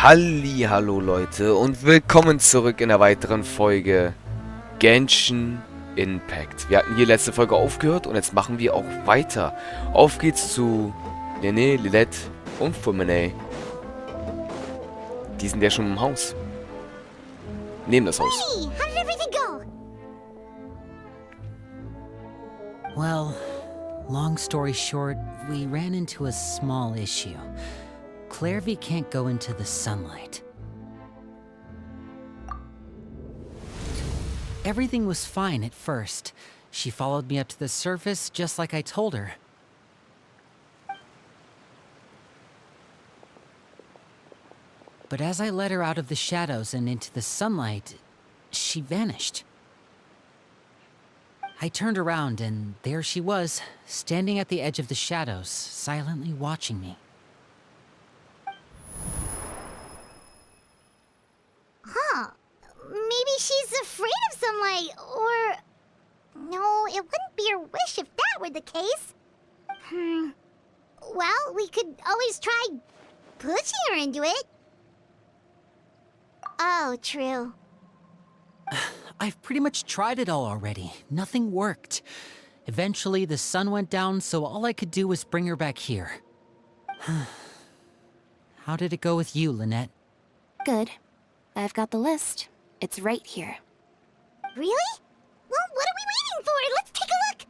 Hallihallo Leute und willkommen zurück in der weiteren Folge Genshin Impact. Wir hatten hier letzte Folge aufgehört und jetzt machen wir auch weiter. Auf geht's zu Nene, Lilette und Fumene. Die sind ja schon im Haus. Neben das Haus. Hey, how did everything go? Well, long story short, we ran into a small issue. Clairvy can't go into the sunlight. Everything was fine at first. She followed me up to the surface just like I told her. But as I led her out of the shadows and into the sunlight, she vanished. I turned around and there she was, standing at the edge of the shadows, silently watching me. Huh. Maybe she's afraid of sunlight, or... No, it wouldn't be her wish if that were the case. Well, we could always try pushing her into it. Oh, true. I've pretty much tried it all already. Nothing worked. Eventually, the sun went down, so all I could do was bring her back here. How did it go with you, Lynette? Good. I've got the list. It's right here. Really? Well, what are we waiting for? Let's take a look!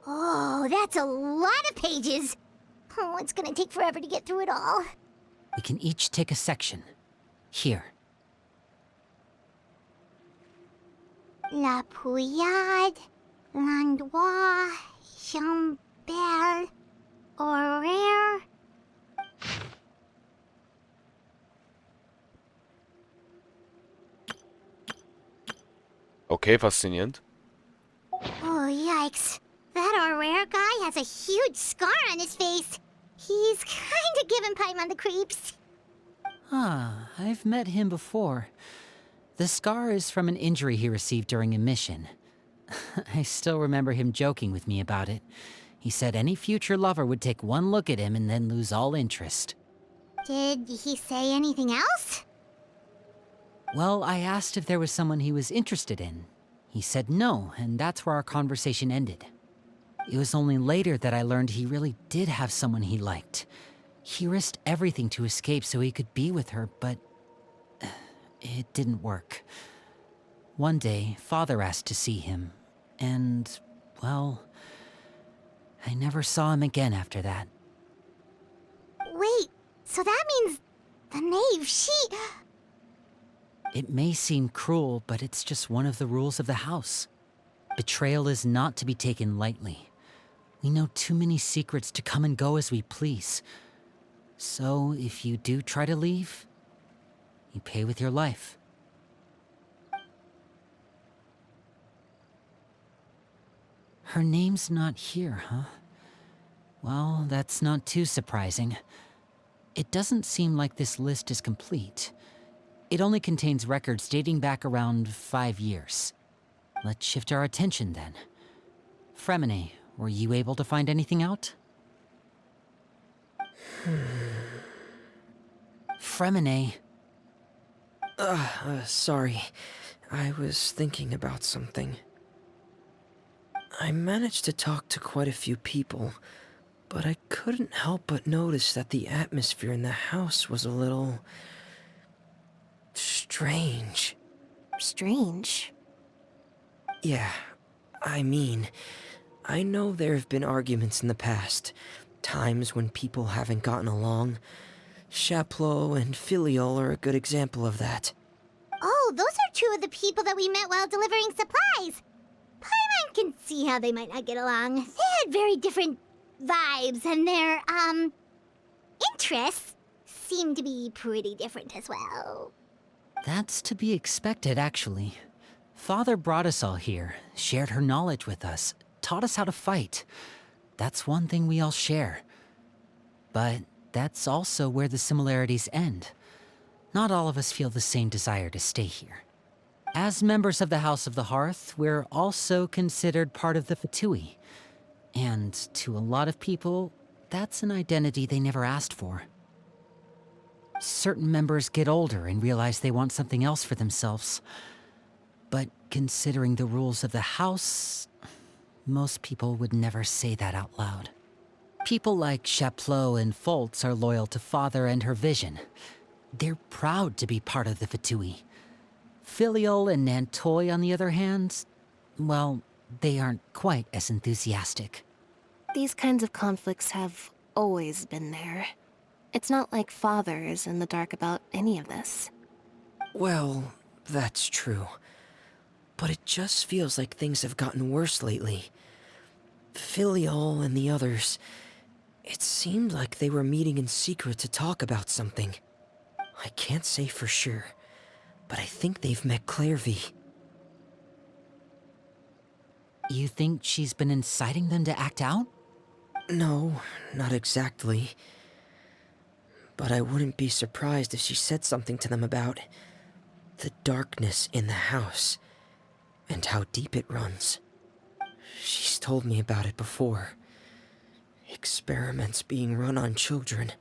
Oh, that's a lot of pages. Oh, it's gonna take forever to get through it all. We can each take a section. Here. La Pouillade, l'endroit, Chambel, horaire. Okay, faszinierend. Oh, yikes. That horaire guy has a huge scar on his face. He's kinda giving Paimon the creeps. Ah, I've met him before. The scar is from an injury he received during a mission. I still remember him joking with me about it. He said any future lover would take one look at him and then lose all interest. Did he say anything else? Well, I asked if there was someone he was interested in. He said no, and that's where our conversation ended. It was only later that I learned he really did have someone he liked. He risked everything to escape so he could be with her, but it didn't work. One day, Father asked to see him, and, well, I never saw him again after that. Wait, so that means the knave, she... It may seem cruel, but it's just one of the rules of the house. Betrayal is not to be taken lightly. We know too many secrets to come and go as we please. So, if you do try to leave, you pay with your life. Her name's not here, huh? Well, that's not too surprising. It doesn't seem like this list is complete. It only contains records dating back around 5 years. Let's shift our attention then. Fremine, were you able to find anything out? Fremine. Sorry. I was thinking about something. I managed to talk to quite a few people, but I couldn't help but notice that the atmosphere in the house was a little... strange. Strange. Yeah, I mean, I know there have been arguments in the past, times when people haven't gotten along. Chaplot and Filiol are a good example of that. Oh, those are two of the people that we met while delivering supplies. Paimon can see how they might not get along. They had very different vibes, and their, interests seem to be pretty different as well. That's to be expected, actually. Father brought us all here, shared her knowledge with us, taught us how to fight. That's one thing we all share. But that's also where the similarities end. Not all of us feel the same desire to stay here. As members of the House of the Hearth, we're also considered part of the Fatui. And to a lot of people, that's an identity they never asked for. Certain members get older and realize they want something else for themselves. But considering the rules of the house, most people would never say that out loud. People like Chaplot and Foltz are loyal to Father and her vision. They're proud to be part of the Fatui. Filial and Nantoy, on the other hand, well, they aren't quite as enthusiastic. These kinds of conflicts have always been there. It's not like Father is in the dark about any of this. Well, that's true. But it just feels like things have gotten worse lately. Filial and the others, it seemed like they were meeting in secret to talk about something. I can't say for sure, but I think they've met Clairvy. You think she's been inciting them to act out? No, not exactly. But I wouldn't be surprised if she said something to them about the darkness in the house and how deep it runs. She's told me about it before. Experiments being run on children.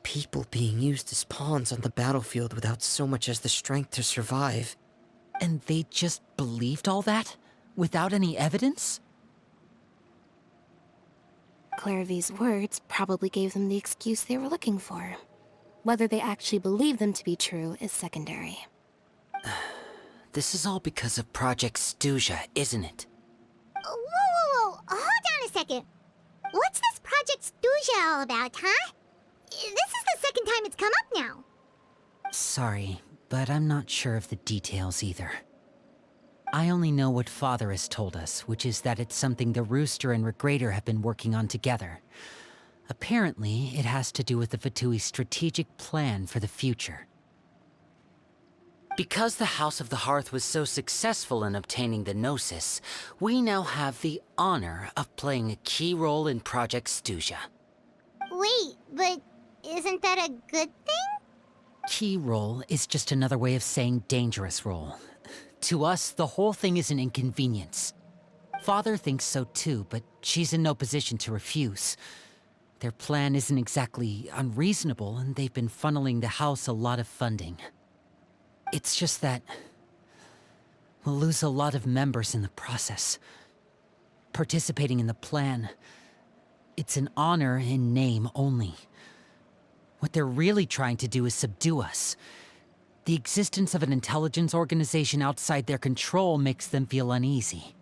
People being used as pawns on the battlefield without so much as the strength to survive. And they just believed all that? Without any evidence? Clairvy's words probably gave them the excuse they were looking for. Whether they actually believe them to be true is secondary. This is all because of Project Stuja, isn't it? Whoa. Hold on a second. What's this Project Stuja all about, huh? This is the second time it's come up now. Sorry, but I'm not sure of the details either. I only know what Father has told us, which is that it's something the Rooster and Regrator have been working on together. Apparently, it has to do with the Fatui's strategic plan for the future. Because the House of the Hearth was so successful in obtaining the Gnosis, we now have the honor of playing a key role in Project Stuja. Wait, but isn't that a good thing? Key role is just another way of saying dangerous role. To us, the whole thing is an inconvenience. Father thinks so too, but she's in no position to refuse. Their plan isn't exactly unreasonable, and they've been funneling the house a lot of funding. It's just that we'll lose a lot of members in the process. Participating in the plan, it's an honor in name only. What they're really trying to do is subdue us. The existence of an intelligence organization outside their control makes them feel uneasy.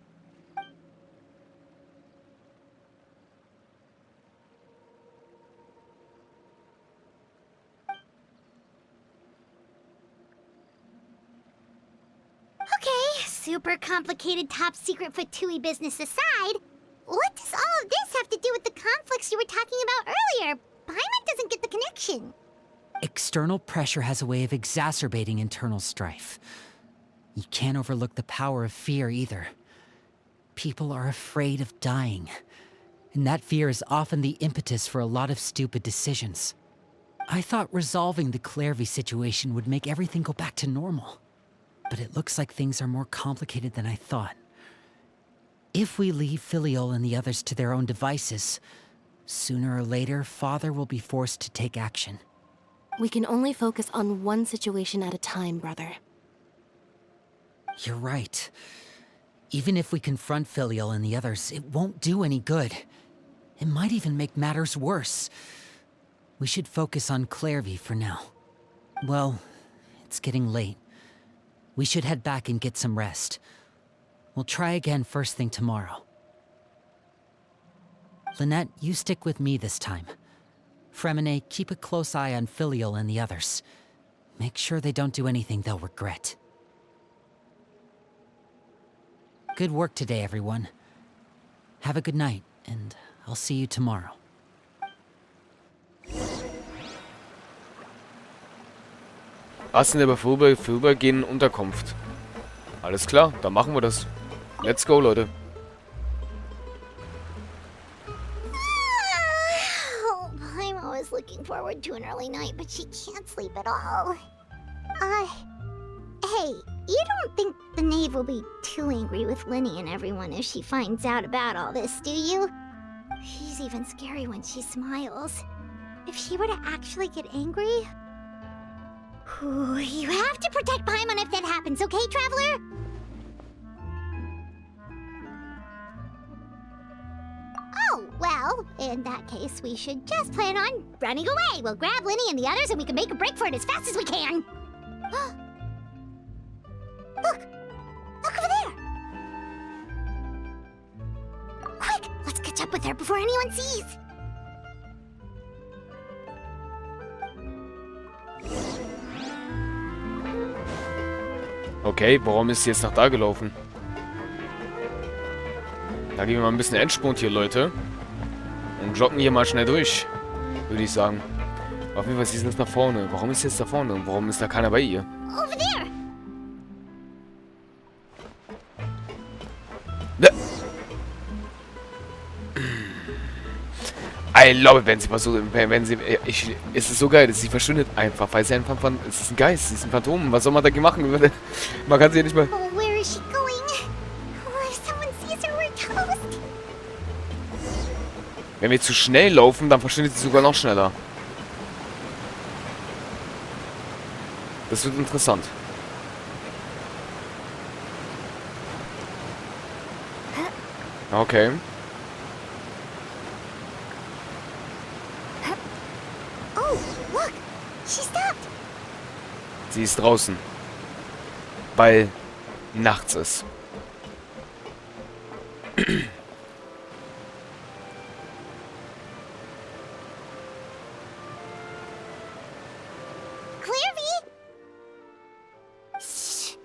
Okay, super complicated top secret Fatui business aside, what does all of this have to do with the conflicts you were talking about earlier? Paimon doesn't get the connection. External pressure has a way of exacerbating internal strife. You can't overlook the power of fear either. People are afraid of dying, and that fear is often the impetus for a lot of stupid decisions. I thought resolving the Clairvy situation would make everything go back to normal, but it looks like things are more complicated than I thought. If we leave Filial and the others to their own devices, sooner or later, Father will be forced to take action. We can only focus on one situation at a time, brother. You're right. Even if we confront Filial and the others, it won't do any good. It might even make matters worse. We should focus on Clairvy for now. Well, it's getting late. We should head back and get some rest. We'll try again first thing tomorrow. Lynette, you stick with me this time. Fremine, keep a close eye on Filial and the others. Make sure they don't do anything they'll regret. Good work today, everyone. Have a good night, and I'll see you tomorrow. Passende Vorübergehen Unterkunft. Alles klar, dann machen wir das. Let's go, Leute. Paimon was looking forward to an early night, but she can't sleep at all. Hey, you don't don't think the knave will be too angry with Linny and everyone if she finds out about all this, do you? She's even scary when she smiles. If she were to actually get angry... Ooh, you have to protect Paimon if that happens, okay, Traveler? Oh, well, in that case, we should just plan on running away. We'll grab Linny and the others and we can make a break for it as fast as we can. Look! Look over there! Quick! Let's catch up with her before anyone sees! Okay, warum ist sie jetzt nach da gelaufen? Da gehen wir mal ein bisschen Endspurt hier, Leute. Und joggen hier mal schnell durch, würde ich sagen. Auf jeden Fall, sie ist jetzt nach vorne. Warum ist sie jetzt da vorne? Und warum ist da keiner bei ihr? Over there! I love it, wenn sie versucht, es ist so geil, dass sie verschwindet einfach, weil sie einfach es ist ein Geist, sie ist ein Phantom, was soll man dagegen machen? Man kann sie ja nicht mal... Oh, where is she going? Oh, if someone sees her, we're toast! Wenn wir zu schnell laufen, dann verschwindet sie sogar noch schneller. Das wird interessant. Okay. Oh, look! She stopped! Sie ist draußen. Weil nachts ist. Shh!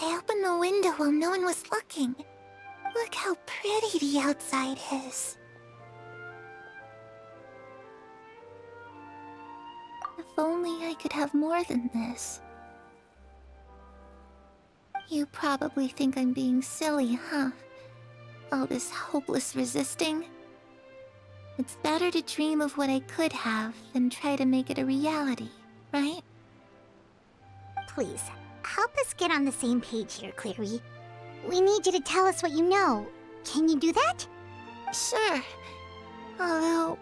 I opened the window while no one was looking. Look how pretty the outside is. If only I could have more than this. You probably think I'm being silly, huh? All this hopeless resisting? It's better to dream of what I could have than try to make it a reality, right? Please, help us get on the same page here, Clary. We need you to tell us what you know. Can you do that? Sure. Although,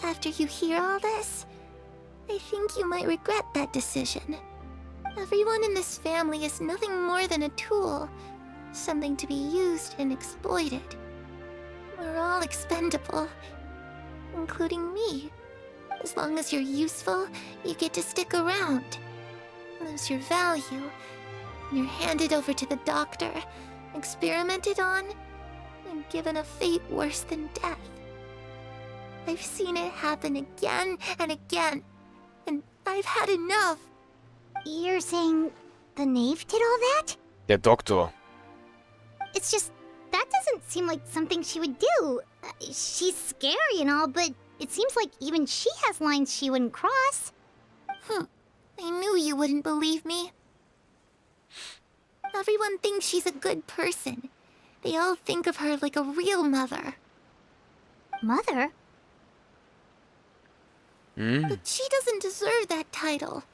after you hear all this, I think you might regret that decision. Everyone in this family is nothing more than a tool. Something to be used and exploited. We're all expendable. Including me. As long as you're useful, you get to stick around. Lose your value. You're handed over to the doctor, experimented on, and given a fate worse than death. I've seen it happen again and again, and I've had enough. You're saying the knave did all that? Der Doktor. It's just, that doesn't seem like something she would do. She's scary and all, but it seems like even she has lines she wouldn't cross. I knew you wouldn't believe me. Everyone thinks she's a good person. They all think of her like a real mother. Mother? But she doesn't deserve that title.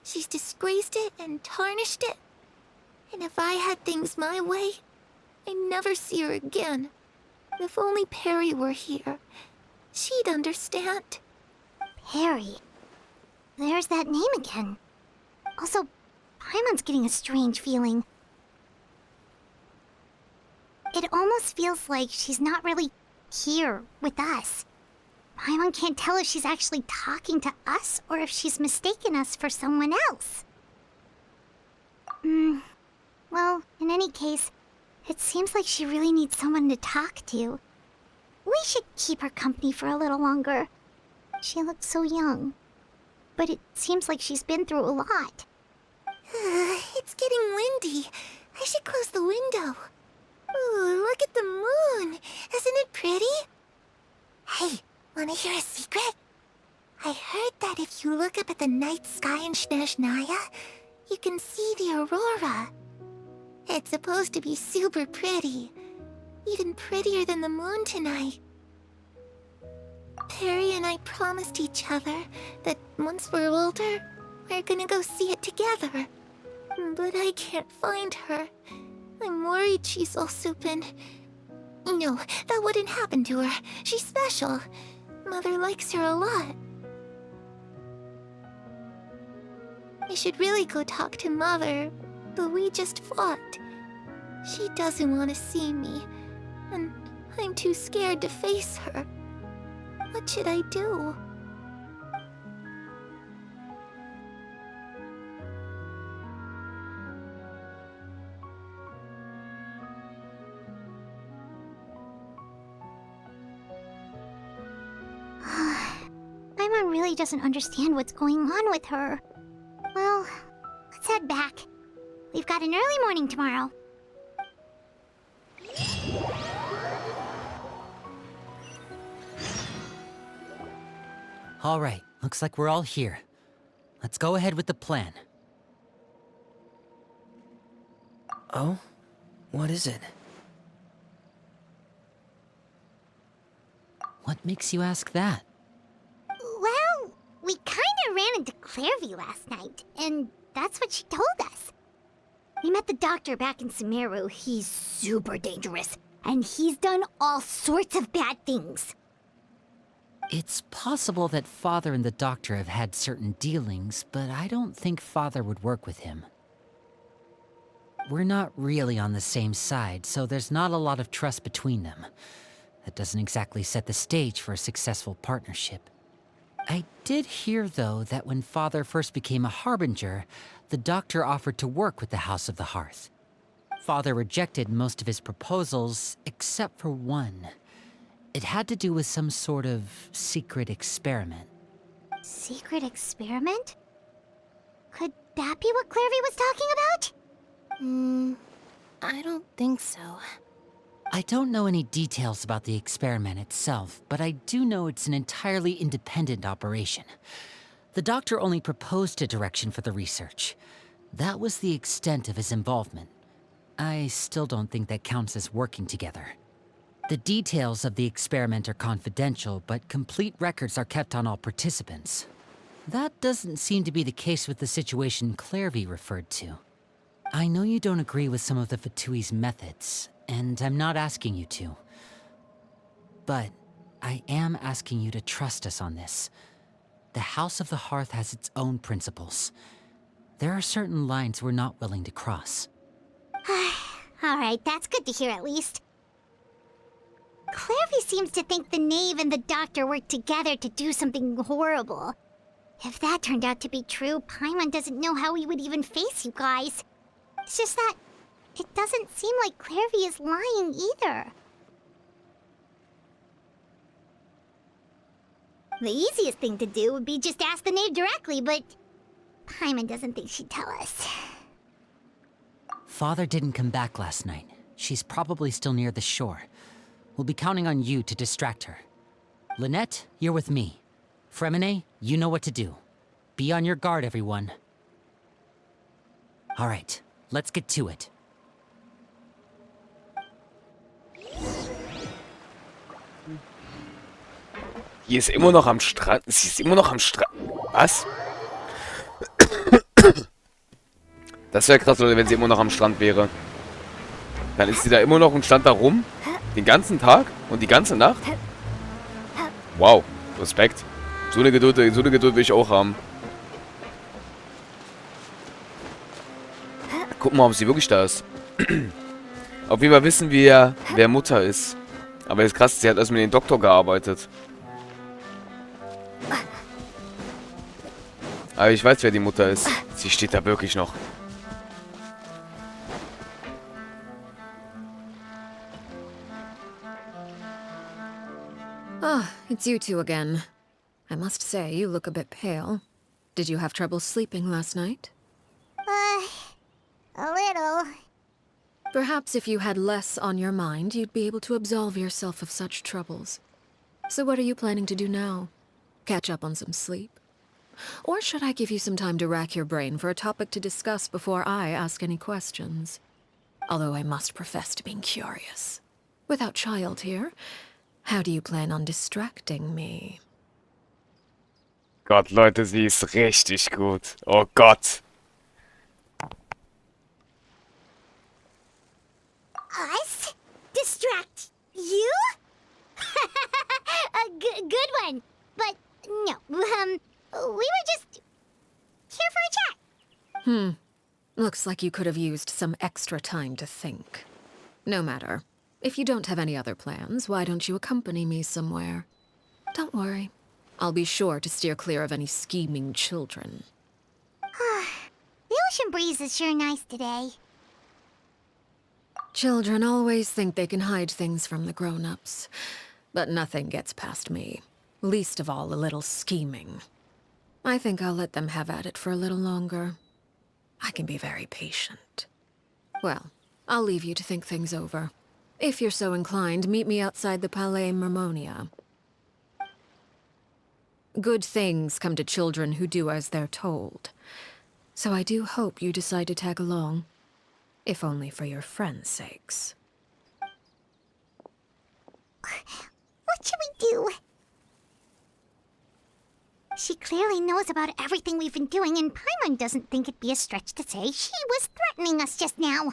She's disgraced it and tarnished it. And if I had things my way, I'd never see her again. If only Perry were here, she'd understand. Perry? There's that name again. Also, Paimon's getting a strange feeling. It almost feels like she's not really here with us. Paimon can't tell if she's actually talking to us or if she's mistaken us for someone else. Well, in any case, it seems like she really needs someone to talk to. We should keep her company for a little longer. She looks so young. But it seems like she's been through a lot. It's getting windy. I should close the window. Ooh, look at the moon. Isn't it pretty? Hey, wanna hear a secret? I heard that if you look up at the night sky in Snezhnaya, you can see the aurora. It's supposed to be super pretty. Even prettier than the moon tonight. Perry and I promised each other that once we're older, we're gonna go see it together. But I can't find her. I'm worried she's all soup and... No, that wouldn't happen to her. She's special. Mother likes her a lot. I should really go talk to Mother, but we just fought. She doesn't want to see me, and I'm too scared to face her. What should I do? Paimon really doesn't understand what's going on with her. Well, let's head back. We've got an early morning tomorrow. All right, looks like we're all here. Let's go ahead with the plan. Oh? What is it? What makes you ask that? Well, we kinda ran into Clairvy last night, and that's what she told us. We met the doctor back in Sumeru. He's super dangerous, and he's done all sorts of bad things. It's possible that Father and the Doctor have had certain dealings, but I don't think Father would work with him. We're not really on the same side, so there's not a lot of trust between them. That doesn't exactly set the stage for a successful partnership. I did hear, though, that when Father first became a Harbinger, the Doctor offered to work with the House of the Hearth. Father rejected most of his proposals, except for one. It had to do with some sort of secret experiment. Secret experiment? Could that be what Clairvy was talking about? I don't think so. I don't know any details about the experiment itself, but I do know it's an entirely independent operation. The Doctor only proposed a direction for the research. That was the extent of his involvement. I still don't think that counts as working together. The details of the experiment are confidential, but complete records are kept on all participants. That doesn't seem to be the case with the situation Clairvy referred to. I know you don't agree with some of the Fatui's methods, and I'm not asking you to. But I am asking you to trust us on this. The House of the Hearth has its own principles. There are certain lines we're not willing to cross. Alright, that's good to hear at least. Clairvy seems to think the Knave and the Doctor worked together to do something horrible. If that turned out to be true, Paimon doesn't know how he would even face you guys. It's just that it doesn't seem like Clairvy is lying either. The easiest thing to do would be just ask the Knave directly, but Paimon doesn't think she'd tell us. Father didn't come back last night. She's probably still near the shore. We'll be counting on you to distract her. Lynette, you're with me. Fremine, you know what to do. Be on your guard, everyone. All right, let's get to it. Sie ist immer noch am Strand. Sie ist immer noch am Strand. Was? Das wäre krass, oder wenn sie immer noch am Strand wäre. Dann ist sie da immer noch und stand da rum. Den ganzen Tag und die ganze Nacht. Wow, Respekt. So eine Geduld will ich auch haben. Gucken wir mal, ob sie wirklich da ist. Auf jeden Fall wissen wir, wer Mutter ist. Aber ist krass, sie hat erst mit dem Doktor gearbeitet. Aber ich weiß, wer die Mutter ist. Sie steht da wirklich noch. Ah, it's you two again. I must say, you look a bit pale. Did you have trouble sleeping last night? A little. Perhaps if you had less on your mind, you'd be able to absolve yourself of such troubles. So what are you planning to do now? Catch up on some sleep? Or should I give you some time to rack your brain for a topic to discuss before I ask any questions? Although I must profess to being curious. Without child here, how do you plan on distracting me? Gott, Leute, sie ist richtig gut. Oh Gott. fun. But no, we were just here for a chat. Looks like you could have used some extra time to think. No matter. If you don't have any other plans, why don't you accompany me somewhere? Don't worry. I'll be sure to steer clear of any scheming children. The ocean breeze is sure nice today. Children always think they can hide things from the grown-ups. But nothing gets past me. Least of all a little scheming. I think I'll let them have at it for a little longer. I can be very patient. Well, I'll leave you to think things over. If you're so inclined, meet me outside the Palais Mermonia. Good things come to children who do as they're told. So I do hope you decide to tag along. If only for your friends' sakes. What should we do? She clearly knows about everything we've been doing, and Paimon doesn't think it'd be a stretch to say she was threatening us just now.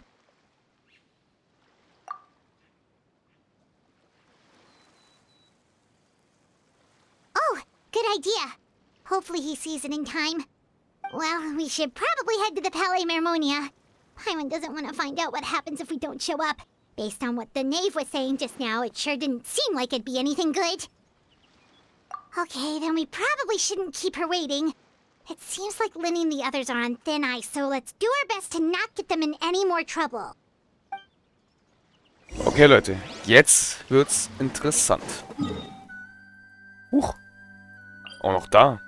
Oh, good idea. Hopefully he sees it in time. Well, we should probably head to the Palais Mermonia. Paimon doesn't want to find out what happens if we don't show up. Based on what the knave was saying just now, it sure didn't seem like it'd be anything good. Okay, then we probably shouldn't keep her waiting. It seems like Linny and the others are on thin ice, so let's do our best to not get them in any more trouble. Okay, Leute. Jetzt wird's interessant. Huch. Auch noch da.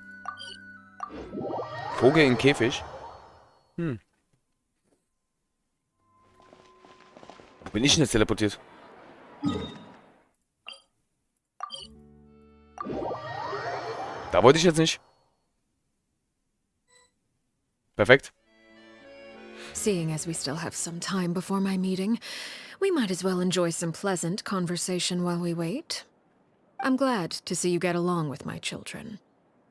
Vogel im Käfig. Wo bin ich denn jetzt teleportiert? Da wollte ich jetzt nicht. Perfekt. Seeing as we still have some time before my meeting, we might as well enjoy some pleasant conversation while we wait. I'm glad to see you get along with my children.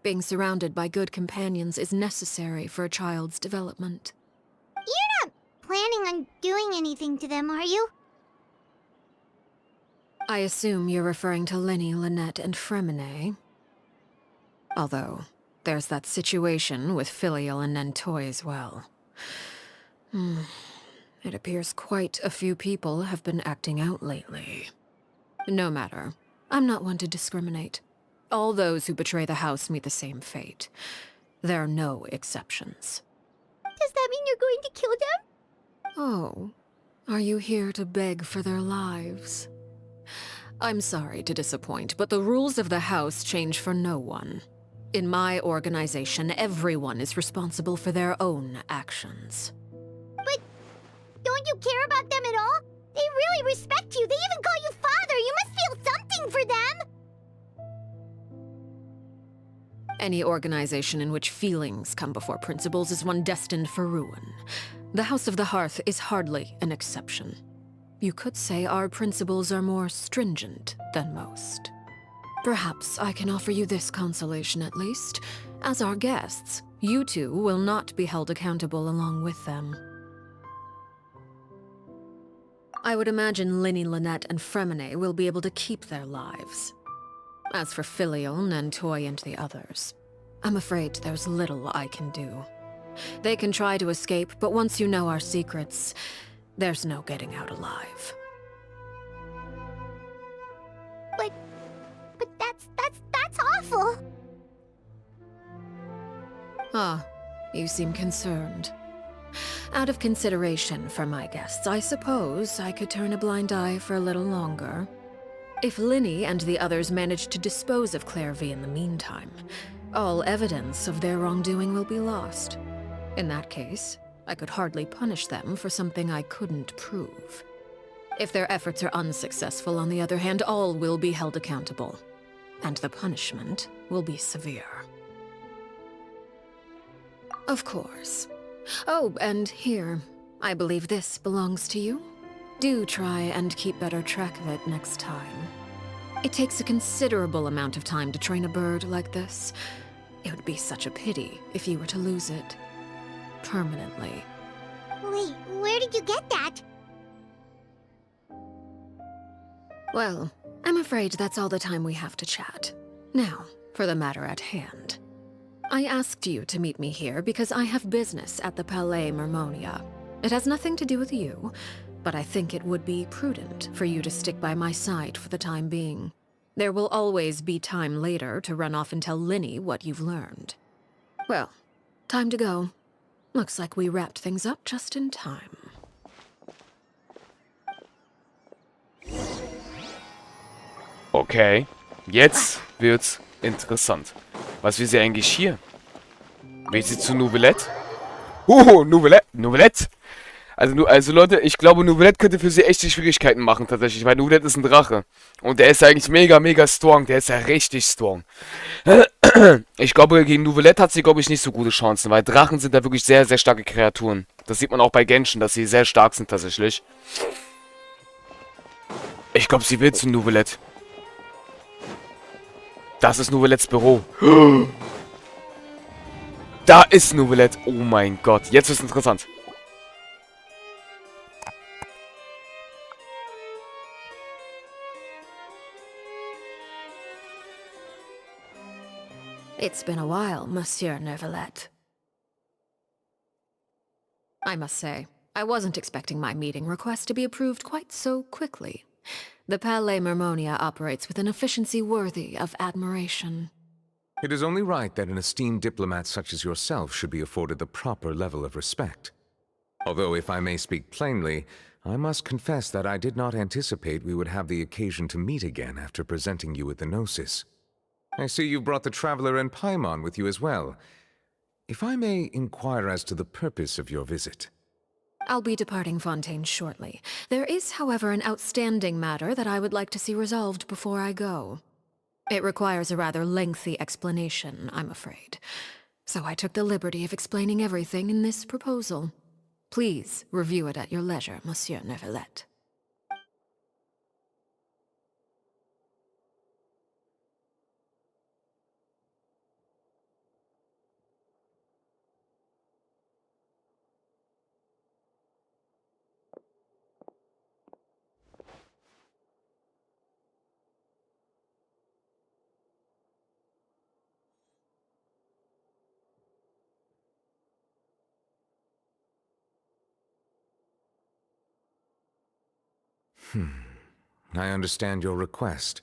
Being surrounded by good companions is necessary for a child's development. You're not planning on doing anything to them, are you? I assume you're referring to Linny, Lynette, and Fremine. Although, there's that situation with Filial and Nentoy as well. It appears quite a few people have been acting out lately. No matter. I'm not one to discriminate. All those who betray the house meet the same fate. There are no exceptions. Does that mean you're going to kill them? Oh, are you here to beg for their lives? I'm sorry to disappoint, but the rules of the house change for no one. In my organization, everyone is responsible for their own actions. But don't you care about them at all? They really respect you. They even call you father. You must feel something for them. Any organization in which feelings come before principles is one destined for ruin. The House of the Hearth is hardly an exception. You could say our principles are more stringent than most. Perhaps I can offer you this consolation at least. As our guests, you two will not be held accountable along with them. I would imagine Linny, Lynette, and Fremine will be able to keep their lives. As for Filial, Nentoy, and the others, I'm afraid there's little I can do. They can try to escape, but once you know our secrets, there's no getting out alive. But that's awful. Ah, you seem concerned. Out of consideration for my guests, I suppose I could turn a blind eye for a little longer. If Linny and the others manage to dispose of Clairvy in the meantime, all evidence of their wrongdoing will be lost. In that case, I could hardly punish them for something I couldn't prove. If their efforts are unsuccessful, on the other hand, all will be held accountable. And the punishment will be severe. Of course. Oh, and here, I believe this belongs to you. Do try and keep better track of it next time. It takes a considerable amount of time to train a bird like this. It would be such a pity if you were to lose it. Permanently. Wait, where did you get that? Well, I'm afraid that's all the time we have to chat. Now, for the matter at hand. I asked you to meet me here because I have business at the Palais Mermonia. It has nothing to do with you, but I think it would be prudent for you to stick by my side for the time being. There will always be time later to run off and tell Linny what you've learned. Well, time to go. Looks like we wrapped things up just in time. Okay, jetzt wird's interessant. Was will sie eigentlich hier? Will sie zu Nouvellette? Nouvellette? Nouvellette? Also Leute, ich glaube, Nouvellette könnte für sie echte Schwierigkeiten machen, tatsächlich, weil Nouvellette ist ein Drache. Und der ist ja eigentlich mega, mega strong. Der ist ja richtig strong. Ich glaube, gegen Nouvellette hat sie, glaube ich, nicht so gute Chancen, weil Drachen sind da wirklich sehr, sehr starke Kreaturen. Das sieht man auch bei Genshin, dass sie sehr stark sind, tatsächlich. Ich glaube, sie will zu Nouvellette. Das ist Nouvellettes Büro. Da ist Nouvellette. Oh mein Gott. Jetzt ist es interessant. It's been a while, Monsieur Neuvillette. I must say, I wasn't expecting my meeting request to be approved quite so quickly. The Palais Mermonia operates with an efficiency worthy of admiration. It is only right that an esteemed diplomat such as yourself should be afforded the proper level of respect. Although, if I may speak plainly, I must confess that I did not anticipate we would have the occasion to meet again after presenting you with the Gnosis. I see you brought the Traveler and Paimon with you as well. If I may inquire as to the purpose of your visit. I'll be departing Fontaine shortly. There is, however, an outstanding matter that I would like to see resolved before I go. It requires a rather lengthy explanation, I'm afraid. So I took the liberty of explaining everything in this proposal. Please review it at your leisure, Monsieur Neuvillette. I understand your request.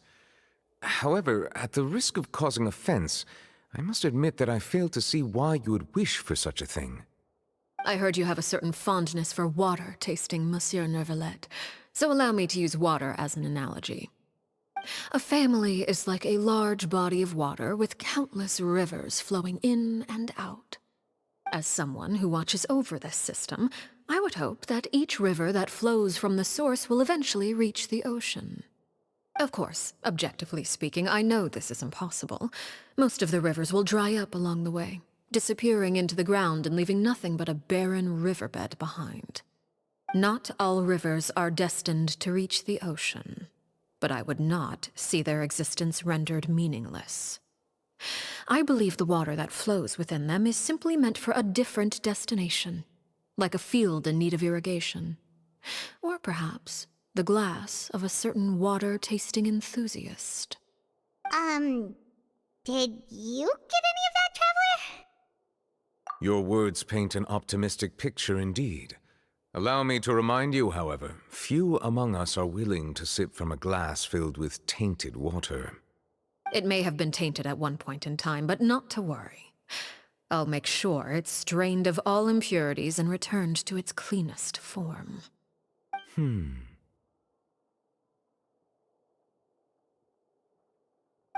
However, at the risk of causing offense, I must admit that I fail to see why you would wish for such a thing. I heard you have a certain fondness for water tasting, Monsieur Neuvillette, so allow me to use water as an analogy. A family is like a large body of water with countless rivers flowing in and out. As someone who watches over this system, I would hope that each river that flows from the source will eventually reach the ocean. Of course, objectively speaking, I know this is impossible. Most of the rivers will dry up along the way, disappearing into the ground and leaving nothing but a barren riverbed behind. Not all rivers are destined to reach the ocean, but I would not see their existence rendered meaningless. I believe the water that flows within them is simply meant for a different destination, like a field in need of irrigation. Or perhaps the glass of a certain water-tasting enthusiast. Did you get any of that, Traveler? Your words paint an optimistic picture indeed. Allow me to remind you, however, few among us are willing to sip from a glass filled with tainted water. It may have been tainted at one point in time, but not to worry. I'll make sure it's strained of all impurities and returned to its cleanest form.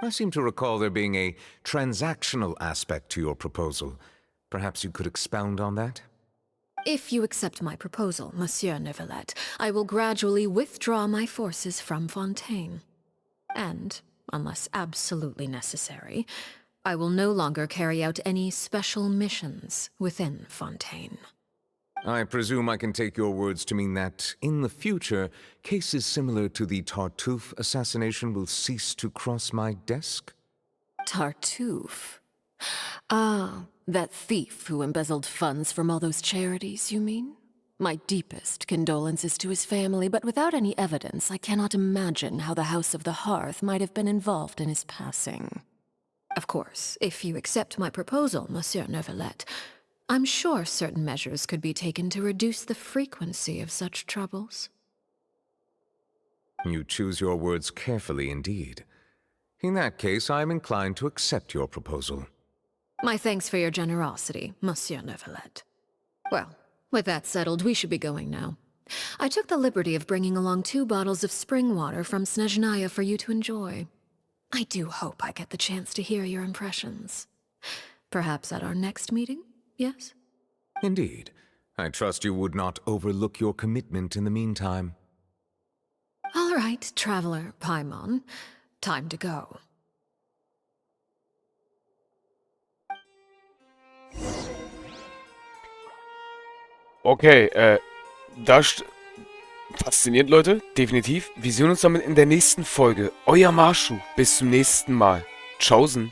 I seem to recall there being a transactional aspect to your proposal. Perhaps you could expound on that? If you accept my proposal, Monsieur Neuvillette, I will gradually withdraw my forces from Fontaine. And, unless absolutely necessary, I will no longer carry out any special missions within Fontaine. I presume I can take your words to mean that, in the future, cases similar to the Tartuffe assassination will cease to cross my desk? Tartuffe? Ah, that thief who embezzled funds from all those charities, you mean? My deepest condolences to his family, but without any evidence, I cannot imagine how the House of the Hearth might have been involved in his passing. Of course, if you accept my proposal, Monsieur Neuvillette, I'm sure certain measures could be taken to reduce the frequency of such troubles. You choose your words carefully indeed. In that case, I am inclined to accept your proposal. My thanks for your generosity, Monsieur Neuvillette. Well, with that settled, we should be going now. I took the liberty of bringing along 2 bottles of spring water from Snezhnaya for you to enjoy. I do hope I get the chance to hear your impressions. Perhaps at our next meeting, yes? Indeed. I trust you would not overlook your commitment in the meantime. All right, Traveler Paimon. Time to go. Okay, das faszinierend, Leute. Definitiv. Wir sehen uns damit in der nächsten Folge. Euer Masho. Bis zum nächsten Mal. Tschaußen.